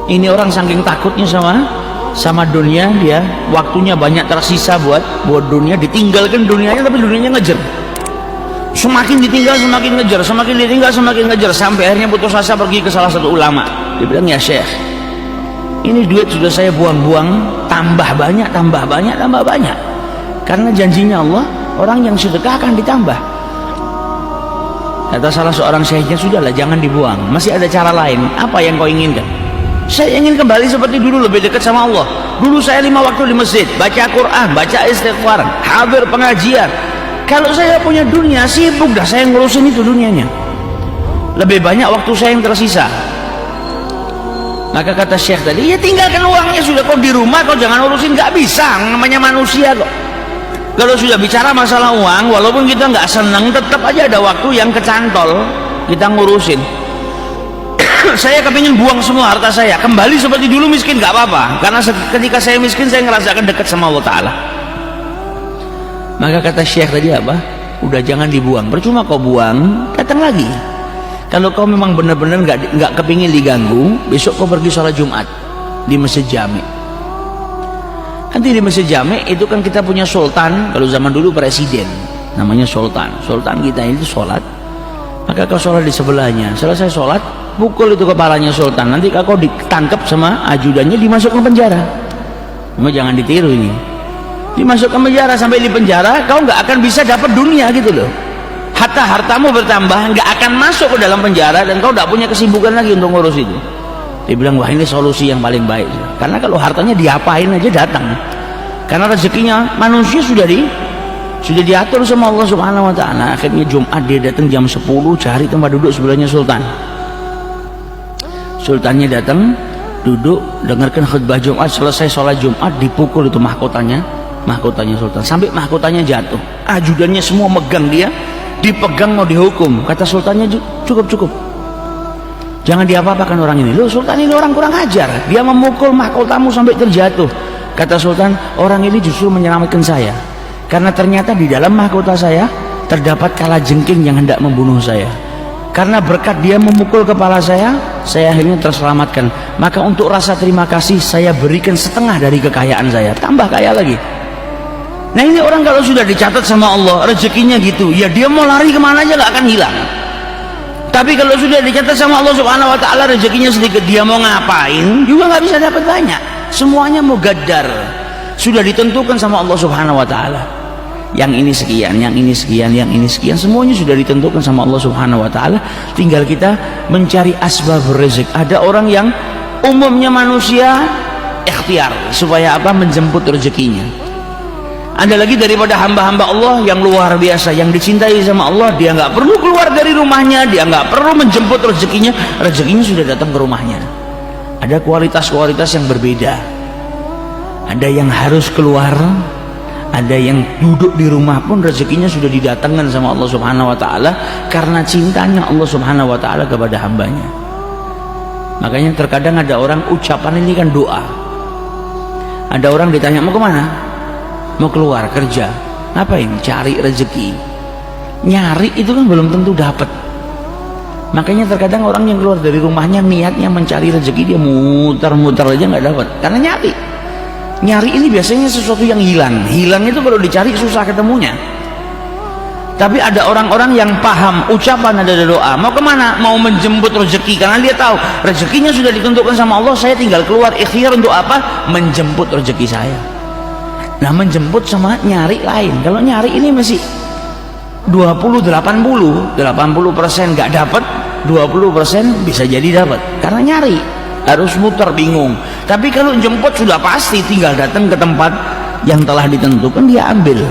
Ini orang saking takutnya sama dunia, dia waktunya banyak tersisa buat dunia, ditinggalkan dunianya, tapi dunianya ngejar. Semakin ditinggal semakin ngejar, semakin ditinggal semakin ngejar, sampai akhirnya putus asa pergi ke salah satu ulama. Dia bilang, ya Syekh, ini duit sudah saya buang-buang, tambah banyak, tambah banyak, tambah banyak. Karena janjinya Allah, orang yang sedekah akan ditambah. Kata salah seorang syekhnya, sudahlah jangan dibuang, masih ada cara lain. Apa yang kau inginkan? Saya ingin kembali seperti dulu, lebih dekat sama Allah. Dulu saya 5 waktu di masjid, baca Quran, baca istighfar, hadir pengajian. Kalau saya punya dunia, sibuk dah saya ngurusin itu dunianya. Lebih banyak waktu saya yang tersisa. Maka kata Syekh tadi, ya tinggalkan uangnya sudah, kau di rumah kau jangan urusin, gak bisa, namanya manusia kok. Kalau sudah bicara masalah uang, walaupun kita nggak senang, tetap aja ada waktu yang kecantol kita ngurusin. Saya kepingin buang semua harta saya, kembali seperti dulu miskin, gak apa-apa, karena ketika saya miskin saya ngerasakan dekat sama Allah Ta'ala. Maka kata Syekh tadi apa? Udah jangan dibuang, percuma kau buang, datang lagi. Kalau kau memang benar-benar nggak kepingin diganggu, besok kau pergi sholat Jumat di Masjid Jami. Nanti di Masjid Jami itu kan kita punya sultan, kalau zaman dulu presiden, namanya sultan. Sultan kita itu sholat, maka kau sholat di sebelahnya. Selesai sholat, pukul itu kepalanya sultan. Nanti kau ditangkap sama ajudannya, dimasukkan penjara. Cuma jangan ditiru ini. Dimasukkan penjara, sampai di penjara kau nggak akan bisa dapat dunia gitu loh. Hartamu bertambah, nggak akan masuk ke dalam penjara, dan kau nggak punya kesibukan lagi untuk ngurus itu. Dia bilang, wah ini solusi yang paling baik. Karena kalau hartanya diapain aja datang. Karena rezekinya manusia sudah diatur sama Allah Subhanahu Wa Taala. Akhirnya Jumat dia datang jam 10, cari tempat duduk sebelahnya sultan. Sultannya datang, duduk, dengarkan khutbah Jumat. Selesai sholat Jumat, dipukul itu mahkotanya sultan, sampai mahkotanya jatuh. Ajudannya semua megang dia, dipegang mau dihukum. Kata sultannya, cukup, jangan diapa-apakan orang ini. Loh, sultan ini orang kurang ajar, dia memukul mahkotamu sampai terjatuh. Kata sultan, orang ini justru menyelamatkan saya, karena ternyata di dalam mahkota saya terdapat kalajengking yang hendak membunuh saya. Karena berkat dia memukul kepala saya akhirnya terselamatkan. Maka untuk rasa terima kasih, saya berikan setengah dari kekayaan saya, tambah kaya lagi. Nah ini orang kalau sudah dicatat sama Allah rezekinya gitu, ya dia mau lari kemana aja gak akan hilang. Tapi kalau sudah dicatat sama Allah Subhanahu Wa Taala rezekinya sedikit, dia mau ngapain juga nggak bisa dapat banyak. Semuanya mugaddar, sudah ditentukan sama Allah Subhanahu Wa Taala. Yang ini sekian, yang ini sekian, yang ini sekian, semuanya sudah ditentukan sama Allah Subhanahu Wa Taala. Tinggal kita mencari asbab rezeki. Ada orang yang umumnya manusia ikhtiar supaya apa? Menjemput rezekinya. Ada lagi daripada hamba-hamba Allah yang luar biasa, yang dicintai sama Allah, dia nggak perlu keluar dari rumahnya, dia nggak perlu menjemput rezekinya sudah datang ke rumahnya. Ada kualitas-kualitas yang berbeda. Ada yang harus keluar, ada yang duduk di rumah pun rezekinya sudah didatangkan sama Allah Subhanahu Wa Taala, karena cintanya Allah Subhanahu Wa Taala kepada hambanya. Makanya terkadang ada orang ucapan ini kan doa. Ada orang ditanya, mau kemana? Mau keluar kerja. Ngapain? Cari rezeki. Nyari itu kan belum tentu dapat. Makanya terkadang orang yang keluar dari rumahnya niatnya mencari rezeki, dia muter-muter aja nggak dapat, karena nyari ini biasanya sesuatu yang hilang itu kalau dicari susah ketemunya. Tapi ada orang-orang yang paham ucapan ada doa, mau kemana? Mau menjemput rezeki, karena dia tahu rezekinya sudah ditentukan sama Allah, saya tinggal keluar ikhtiar untuk apa? Menjemput rezeki saya. Nah menjemput sama nyari lain. Kalau nyari ini masih 20-80% nggak dapat, 20% bisa jadi dapat, karena nyari harus muter bingung. Tapi kalau jemput sudah pasti, tinggal datang ke tempat yang telah ditentukan, dia ambil.